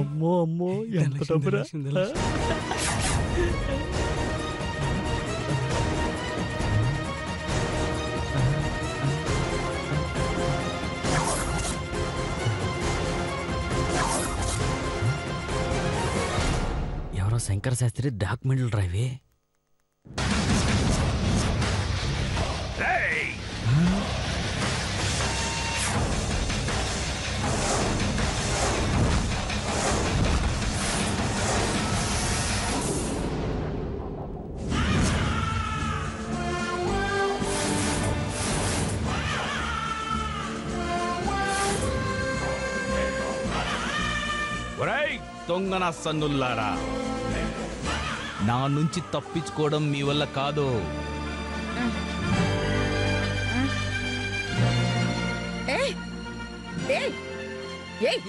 అమ్మో అమ్మో ఎంత డబ్బురా. ఎవరో శంకర శాస్త్రి డాక్యుమెంటరీ డ్రైవే. దొంగన సన్నుల్లారా, నా నుంచి తప్పించుకోవడం మీ వల్ల కాదు.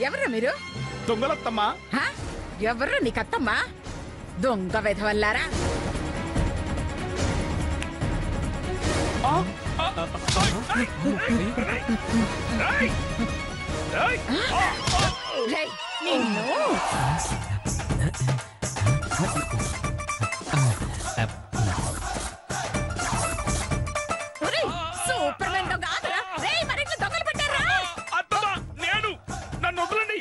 ఎవరు మీరు? దొంగలత్తమ్మా. ఎవరు నీకత్తమ్మా? దొంగ వెధవల్లారా. నిన్ను సూపర్ మ్యాన్ దొంగ ఆగరా. మరి దొంగలు పట్టారా? నేను నన్ను వదలండి,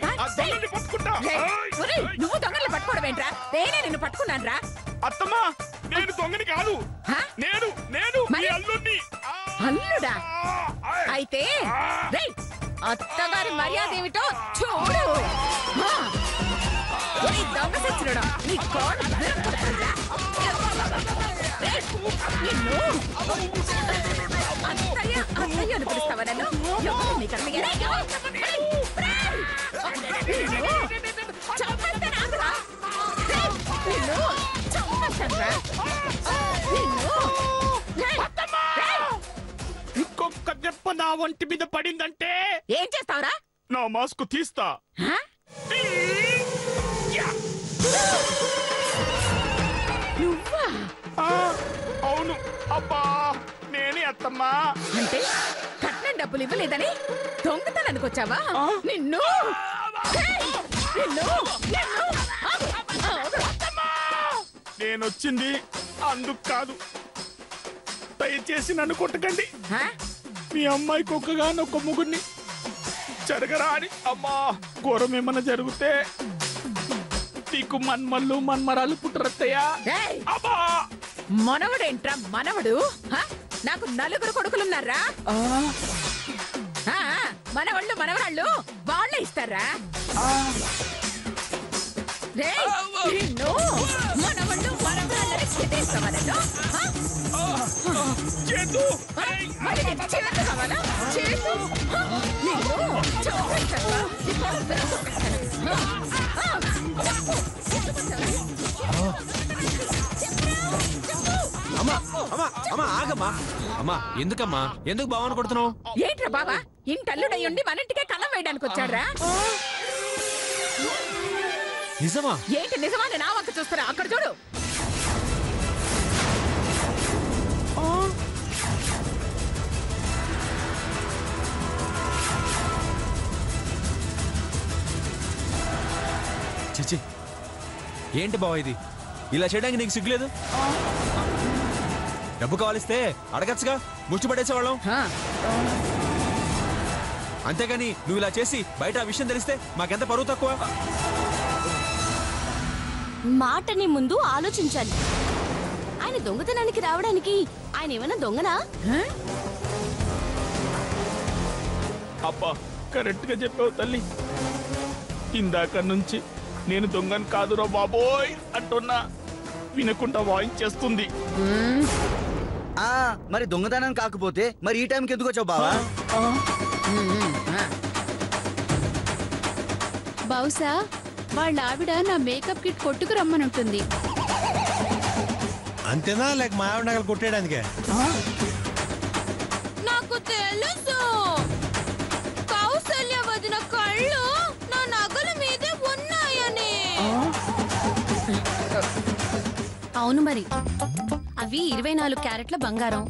పట్టుకుంటా. నువ్వు దొంగలు పట్టుకోవడం ఏంట్రా? నేనే నిన్ను పట్టుకున్నాను రా. అత్తమ్మా, నేను దొంగని కాదు. నేను నేను అల్లుడిని. అల్లుడా? అయితే అత్తగారి మర్యాద ఏమిటో చూడు. దొంగ సచ్చినడా, నీ కోడ అత్తయ్య అత్తయ్య అని పిలుస్తావా నన్ను? నీకు ఇంకొక దెబ్బ నా ఒంటి మీద పడిందంటే ఏం చేస్తావురా? నా మాస్క్ తీస్తా. అవును అబ్బా, నేనే అత్తమ్మా. అంటే కట్నం డబ్బులు ఇవ్వలేదని దొంగతనానికి వచ్చావా? నిన్ను నేనొచ్చింది అందుకు కాదు. దయచేసి నన్ను కొట్టకండి. మీ అమ్మాయికి ఒక్కగానొక్క ముగ్గురిని జరగరా అని. అమ్మా, ఘోరం ఏమన్నా జరిగితే నీకు మన్మల్లు మన్మరాలు పుట్టరత్తయ్యా. మనవడేంట్రా మనవడు? నాకు నలుగురు కొడుకులున్నారా? మనవాళ్ళు మనవరాళ్ళు వాళ్ళే ఇస్తారా? నిన్ను మనవాళ్ళు మనవరాళ్ళని చేస్తావా? చేతు కావాలా? చేతు ఆగమ్మా. అమ్మా, ఎందుకమ్మా, ఎందుకు బావని కొడుతున్నావు? ఏంట్రా బావా, ఇంటల్లుడయ్యుండి మన ఇంటికే కళ్ళం వేయడానికి వచ్చాడ్రా? నిజమా? ఏంటి నిజమా? నా వంక చూస్తారా? అక్కడ చూడు. చిచి, ఏంటి బావ ఇది? ఇలా చేయడానికి నీకు సిగ్గులేదు? డబ్బు కావాలిస్తే అడగచ్చుగా, ముష్టి పడేసేవాళ్ళం. అంతేగాని నువ్వు ఇలా చేసి బయట ఆ విషయం తెలిస్తే మాకెంత పరువు తక్కువ. మాటని ముందు ఆలోచించాలి. ఆయన దొంగతనానికి రావడానికి ఆయన ఏమైనా దొంగనా? అబ్బా, కరెక్ట్ గా చెప్పావు తల్లి. ఇందాక నుంచి నేను దొంగని కాదురా బాబోయ్ అంటున్నా, వినకుండా వాయించేస్తుంది. మరి దొంగతనం కాకపోతే మరి ఈ టైంకి ఎందుకు వచ్చావు బావా? బహుశా వాళ్ళ ఆవిడ నా మేకప్ కిట్ కొట్టుకు రమ్మనుంటుంది. అంతేనా, లేక మా ఆవిడ నగలు కొట్టేయడానికే? నాకు తెలుసు, కౌసల్య వదిన కళ్ళు నా నగల మీదే ఉన్నాయని. అవును మరి, అవి 24 క్యారెట్ల బంగారం.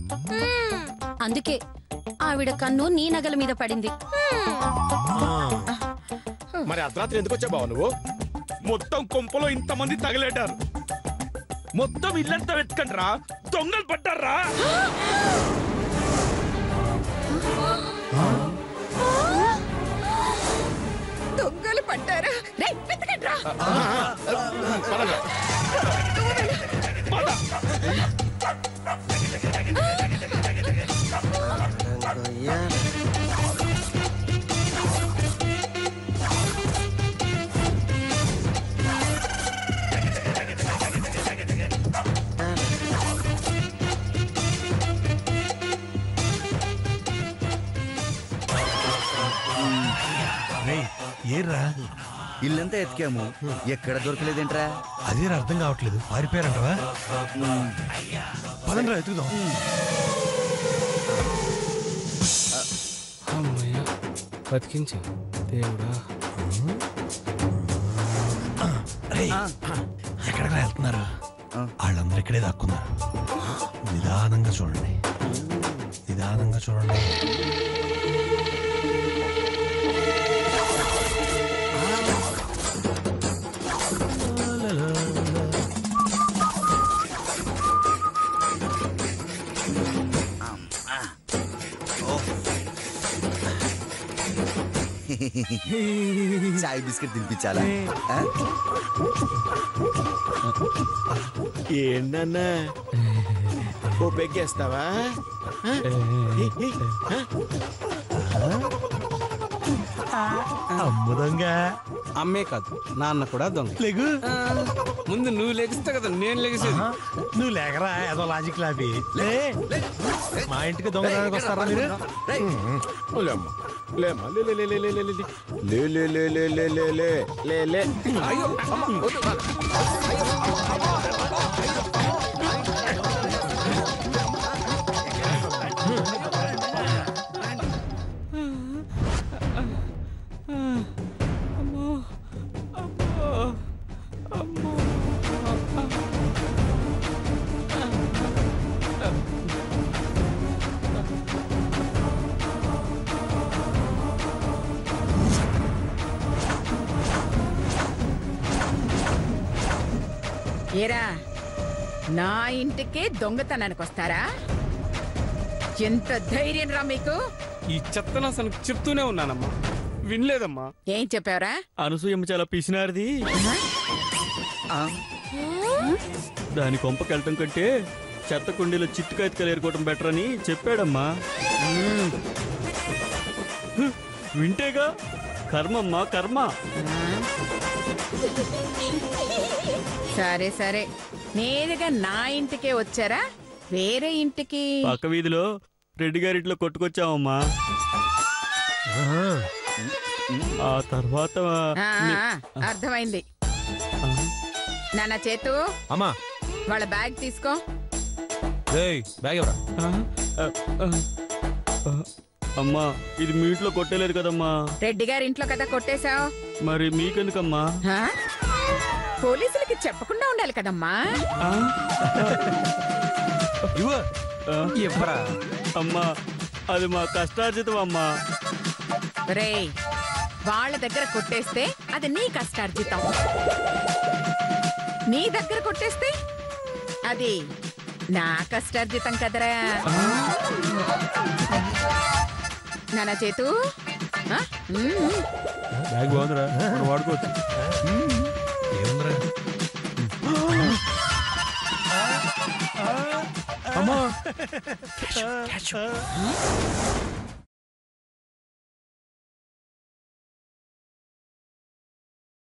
అందుకే ఆవిడ కన్ను నీ నగల మీద పడింది. మరి అర్ధరాత్రి ఎందుకు వచ్చా బావ నువ్వు? మొత్తం కొంపలో ఇంతమంది తగలేటారు. మొత్తం ఇల్లంతా వెతకండి రా, దొంగలు పట్టారా. దొంగలు పట్టారా? రేయ్, వెతకండి రా. ఏర్రా ఇల్లంతా ఎతికాము, ఎక్కడ దొరకలేదేంట్రా? అదే అర్థం కావట్లేదు. పారిపోయారంటవా? పదండ్రా ఎత్తుకుదాం. బతికించి దేవుడా. ఎక్కడికి వెళ్తున్నారు? వాళ్ళందరూ ఇక్కడే దాక్కున్నారు. నిదానంగా చూడండి, నిదానంగా చూడండి. చాయ్ బిస్కెట్ తినిపించాలా? ఏంటన్నా ఓ పెగ్గేస్తావా? అమ్ముదంగా అమ్మే కాదు, నాన్న కూడా దొంగ. లేగు. ముందు నువ్వు లెగిస్తే కదా నేను లెగిసేది. నువ్వు లేకరా, ఏదో లాజిక్ లాపి. మా ఇంటికి దొంగడానికి వస్తారా మీరు? ఏరా, నా ఇంటికే దొంగతనానికి వస్తారా? ఎంత ధైర్యం రా మీకు? ఈ చెత్తను అసలు చెప్తూనే ఉన్నానమ్మా, వినలేదమ్మా. ఏం చెప్పావురా? అనసూయమ్మ చాలా పిసినారిది, దాని కొంపకెళ్ళటం కంటే చెత్త కుండీలో చిట్టుకాయతకాయలు ఏరుకోవటం బెటర్ అని చెప్పాడమ్మా. వింటేగా కర్మమ్మా కర్మ. సరే సరే, నేరుగా నా ఇంటికే వచ్చారా? వేరే ఇంటికి? పక్క వీధిలో రెడ్డి గారింట్లో కొట్టుకొచ్చామమ్మా. ఆ తర్వాత అర్థమైంది. నాన్న చేతు, అమ్మా వాళ్ళ బ్యాగ్ తీసుకో. బ్యాగ్ ఎవరా? అమ్మా, ఇది మీ ఇంట్లో కొట్టలేదు కదమ్మా. రెడ్డి గారి ఇంట్లో కదా కొట్టేశావు, మరి మీకెందుకమ్మా? పోలీసులకి చెప్పకుండా ఉండాలి కదమ్మా. అమ్మా, అది మా కష్టార్జితం అమ్మా. రేయ్, వాళ్ళ దగ్గర కొట్టేస్తే అది నీ కష్టార్జితం, నీ దగ్గర కొట్టేస్తే అది నా కష్టార్జితం కదరా. నానా చేతు, బ్యాగ్ బాగుందిరా, వాడుకోవచ్చు. అమ్మా